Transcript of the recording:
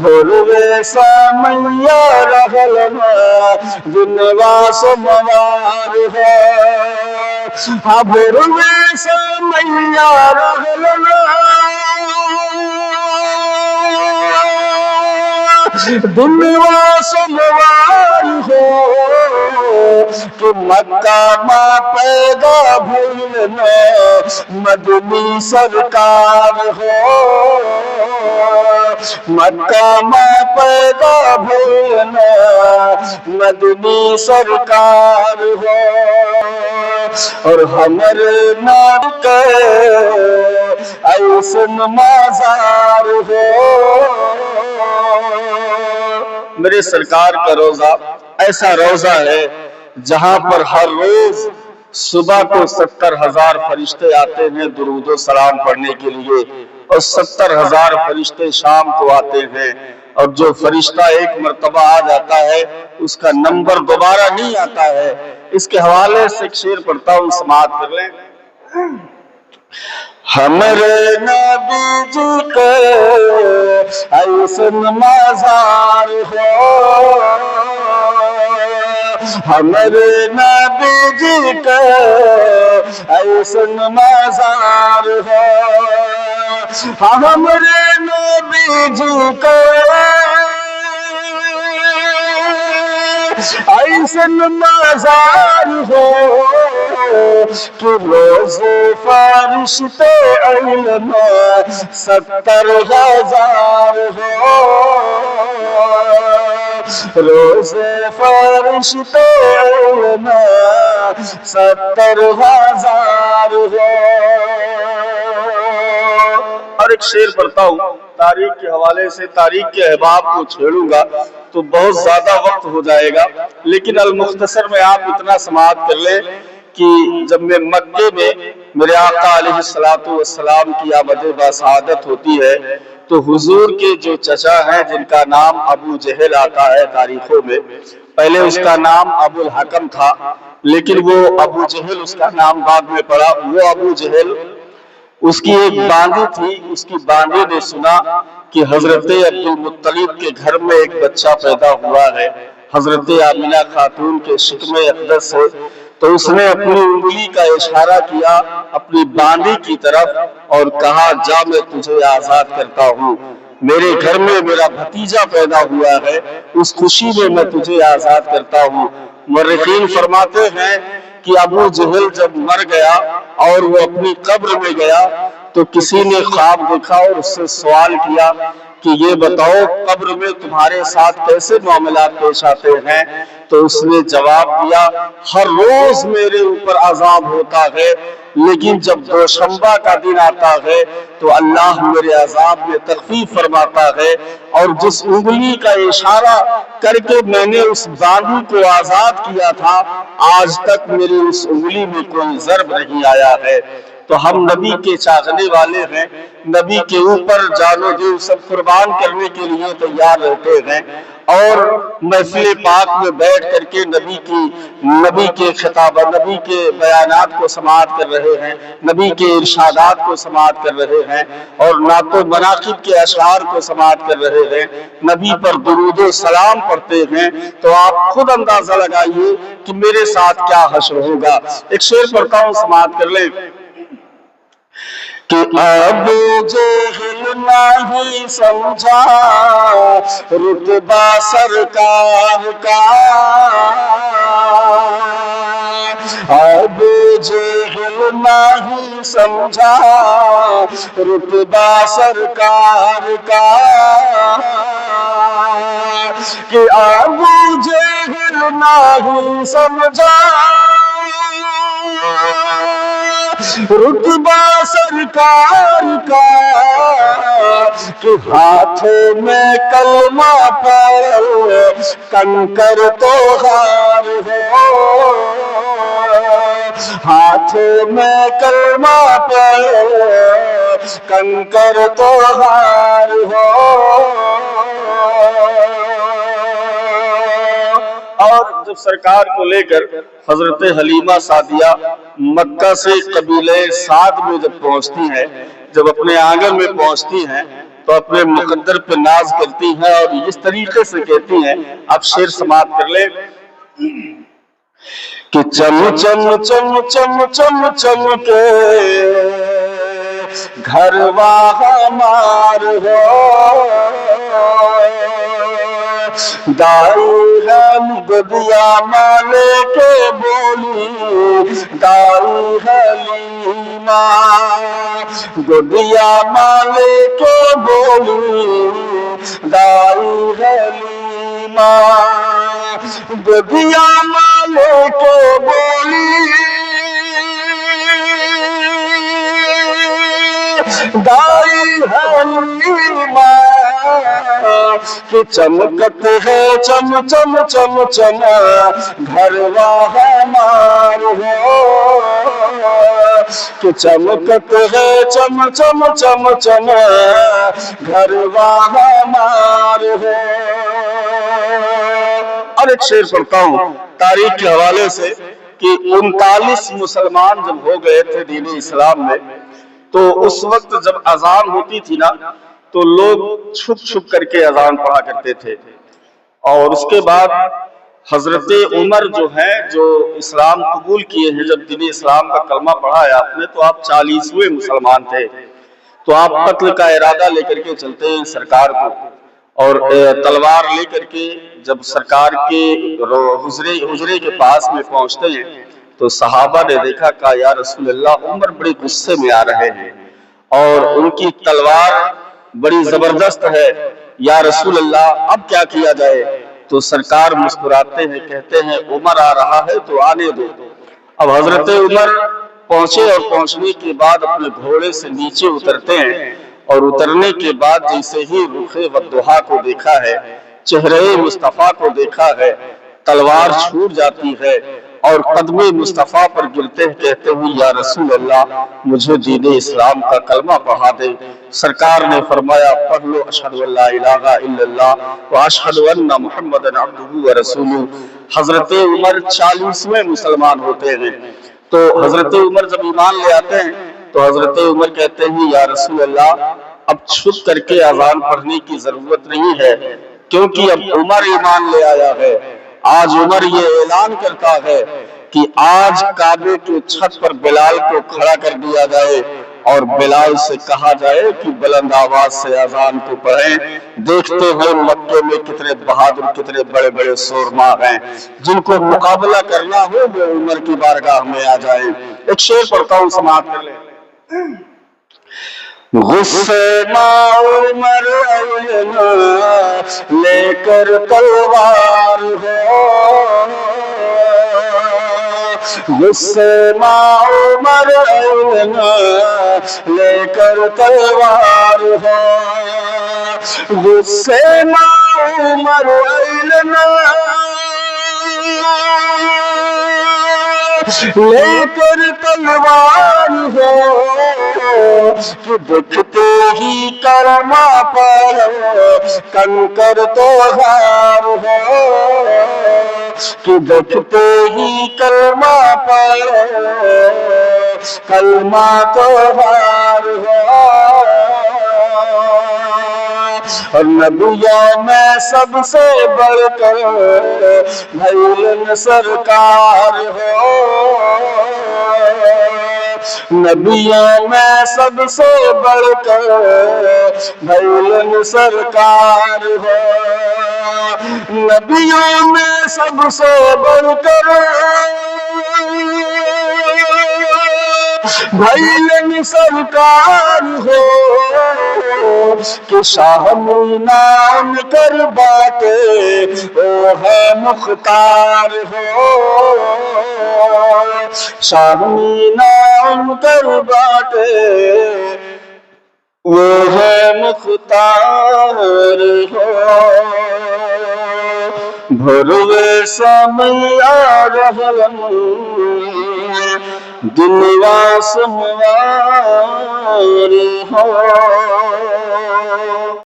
بھولوے سامیا رہلنا دنوا سموار ہے بھولوے سامیا رہلنا دنوا سموار ہو کہ مکہ ماں پیدا بھولنا مدنی سرکار ہو مکہ ماں پیدا بھولنا مدنی سرکار ہو اور ہمارے نام کے ایسن مزار ہو میرے سرکار کا روزہ ایسا روزہ ہے جہاں پر ہر روز صبح کو 70,000 فرشتے آتے ہیں درود و سلام پڑھنے کے لیے اور 70,000 فرشتے شام کو آتے ہیں اور جو فرشتہ ایک مرتبہ آ جاتا ہے اس کا نمبر دوبارہ نہیں آتا ہے۔ اس کے حوالے سے ایک شعر پڑھتا ہوں، سماعت کر لیں۔ ہمارے نبی جی کے ایسن مزار ہو ہمارے نبی جی کے ایسن مزار ہو ہمارے نبی جی کے ایسن مزار ہو کہ روز فرشتے علم 70,000 ہو روز فرشتے علم 70,000 ہو۔ اور ایک شعر پڑھتا ہوں تاریخ کے حوالے سے، تاریخ کے احباب کو چھیڑوں گا تو بہت زیادہ وقت ہو جائے گا، لیکن المختصر میں آپ اتنا سماعت کر لیں کہ جب میں مکے میں میرے آقا علیہ السلام کی آمد بسعادت ہوتی ہے تو حضور کے جو چچا ہیں جن کا نام ابو جہل آتا ہے تاریخوں میں، پہلے اس کا نام ابو الحکم تھا لیکن وہ ابو جہل اس کا نام بعد میں پڑا۔ وہ ابو جہل اس کی ایک باندی تھی، اس کی باندی نے سنا کہ حضرت عبدالمطلب کے گھر میں ایک بچہ پیدا ہوا ہے حضرت آمنہ خاتون کے شکم اقدس سے، تو اس نے اپنی انگلی کا اشارہ کیا اپنی باندی کی طرف اور کہا جا میں تجھے آزاد کرتا ہوں، میرے گھر میں میرا بھتیجا پیدا ہوا ہے، اس خوشی میں میں تجھے آزاد کرتا ہوں۔ مورخین فرماتے ہیں کہ ابو جہل جب مر گیا اور وہ اپنی قبر میں گیا تو کسی نے خواب دیکھا اور اس سے سوال کیا کہ یہ بتاؤ قبر میں تمہارے ساتھ کیسے معاملات پیش آتے ہیں؟ تو اس نے جواب دیا ہر روز میرے اوپر عذاب ہوتا ہے لیکن جب دوشنبہ کا دن آتا ہے تو اللہ میرے عذاب میں تخفیف فرماتا ہے، اور جس انگلی کا اشارہ کر کے میں نے اس باندی کو آزاد کیا تھا آج تک میری اس انگلی میں کوئی ضرب نہیں آیا ہے۔ تو ہم نبی کے چاہنے والے ہیں، نبی کے اوپر جان و دل سب قربان کرنے کے لیے تیار رہتے ہیں اور محفل پاک میں بیٹھ کر کے نبی کے خطاب، نبی کے بیانات کو سماعت کر رہے ہیں، نبی کے ارشادات کو سماعت کر رہے ہیں اور نعت و مناقب کے اشعار کو سماعت کر رہے ہیں، نبی پر درود و سلام پڑھتے ہیں، تو آپ خود اندازہ لگائیے کہ میرے ساتھ کیا حشر ہوگا۔ ایک شعر پڑھتا ہوں، سماعت کر لیں کہ ابو جہل نہیں سمجھا رتبہ سرکار کا، ابو جہل نہیں سمجھا رتبہ سرکار کا، کہ ابو جہل نہیں سمجھا رتبہ سرکار کا، کہ ہاتھوں میں کلمہ پڑھ کنکر تو ہار ہو، ہاتھوں میں کلمہ پڑھ کنکر تو ہار ہو۔ اور جب سرکار کو لے کر حضرت حلیمہ سعدیہ مکہ سے قبیلہ سعد میں جب پہنچتی ہیں، جب اپنے آنگن میں پہنچتی ہیں تو اپنے مقدر پہ ناز کرتی ہیں اور اس طریقے سے کہتی ہیں. اب شعر سماعت کر لے کہ چم چم چم چم چم چم کے گھر ہمار ہو، دائی ہے گدیا مالے کے بولی، دائی ہے لینا گدیا مالے کے بولی، دائی ہے لینا گدیا مالے کے بولی، دائی ہے لینا کہ چمکت ہے چم چم چم چم گھر ہمار ہو، کہ چمکت ہے چم چم چم چم گھر ہمار ہو. اور ایک شعر پڑھتا ہوں تاریخ کے حوالے سے کہ 39 مسلمان جب ہو گئے تھے دین اسلام میں، تو اس وقت جب اذان ہوتی تھی نا تو لوگ چھپ چھپ کر کے اذان پڑھا کرتے تھے. اور اس کے بعد حضرت عمر جو ہیں، جو اسلام قبول کیے ہیں، جب دین اسلام کا کلمہ پڑھا ہے آپ نے، تو آپ 40ویں مسلمان تھے. تو آپ قتل کا ارادہ لے کر کے چلتے ہیں سرکار کو، اور تلوار لے کر کے جب سرکار کے حجرے کے پاس میں پہنچتے ہیں تو صحابہ نے دیکھا کہ یا رسول اللہ عمر بڑے غصے میں آ رہے ہیں اور ان کی تلوار بڑی زبردست ہے، یا رسول اللہ اب کیا کیا جائے؟ تو سرکار مسکراتے ہیں، کہتے ہیں عمر آ رہا ہے تو آنے دو. اب حضرت عمر پہنچے اور پہنچنے کے بعد اپنے گھوڑے سے نیچے اترتے ہیں، اور اترنے کے بعد جیسے ہی رخ والضحیٰ کو دیکھا ہے، چہرے مصطفیٰ کو دیکھا ہے، تلوار چھوٹ جاتی ہے اور قدم مصطفیٰ پر گرتے ہیں، کہتے ہیں یا رسول اللہ مجھے دین اسلام کا کلمہ پڑھا دے. سرکار نے فرمایا پڑھ لو اشہد ان لا الہ الا اللہ واشہد ان محمدا عبدہ ورسولہ. حضرت عمر 40ویں مسلمان ہوتے ہیں. تو حضرت عمر جب ایمان لے آتے ہیں تو حضرت عمر کہتے ہیں یا رسول اللہ اب چھپ کر کے اذان پڑھنے کی ضرورت نہیں ہے، کیونکہ اب عمر ایمان لے آیا ہے. آج عمر یہ اعلان کرتا ہے کہ آج کعبے کی چھت پر بلال کو کھڑا کر دیا جائے اور بلال سے کہا جائے کہ بلند آواز سے اذان کو پڑھیں. دیکھتے ہیں مکے میں کتنے بہادر، کتنے بڑے بڑے سورما ہیں، جن کو مقابلہ کرنا ہو وہ عمر کی بارگاہ میں آ جائیں. ایک شعر پڑھتا ہوں سماعت کر لیں. غصے میں عمر لے کر تلوار ہو، غصے میں عمر لے کر تلوار ہو، غصے میں عمر لے کر تلوار ہو، کہ دکھتے ہی کلمہ پڑھ کنکر تو ہار ہو، کہ دکھتے ہی کلمہ پڑھ کلمہ تو ہار ہو. اور نبیوں میں سب سے بڑھ کر بھیل سرکار ہو، نبیوں میں سب سے بڑھ کر بھیل سرکار ہو، نبیوں میں سب سے بڑھ کر بھیل سرکار ہو، کہ شاہ نام کر باتے وہ ہے مختار ہو، شاہ نام کر باتے وہ ہے مختار ہو. بھروے سمے آ رہن دنیا سموار ہو.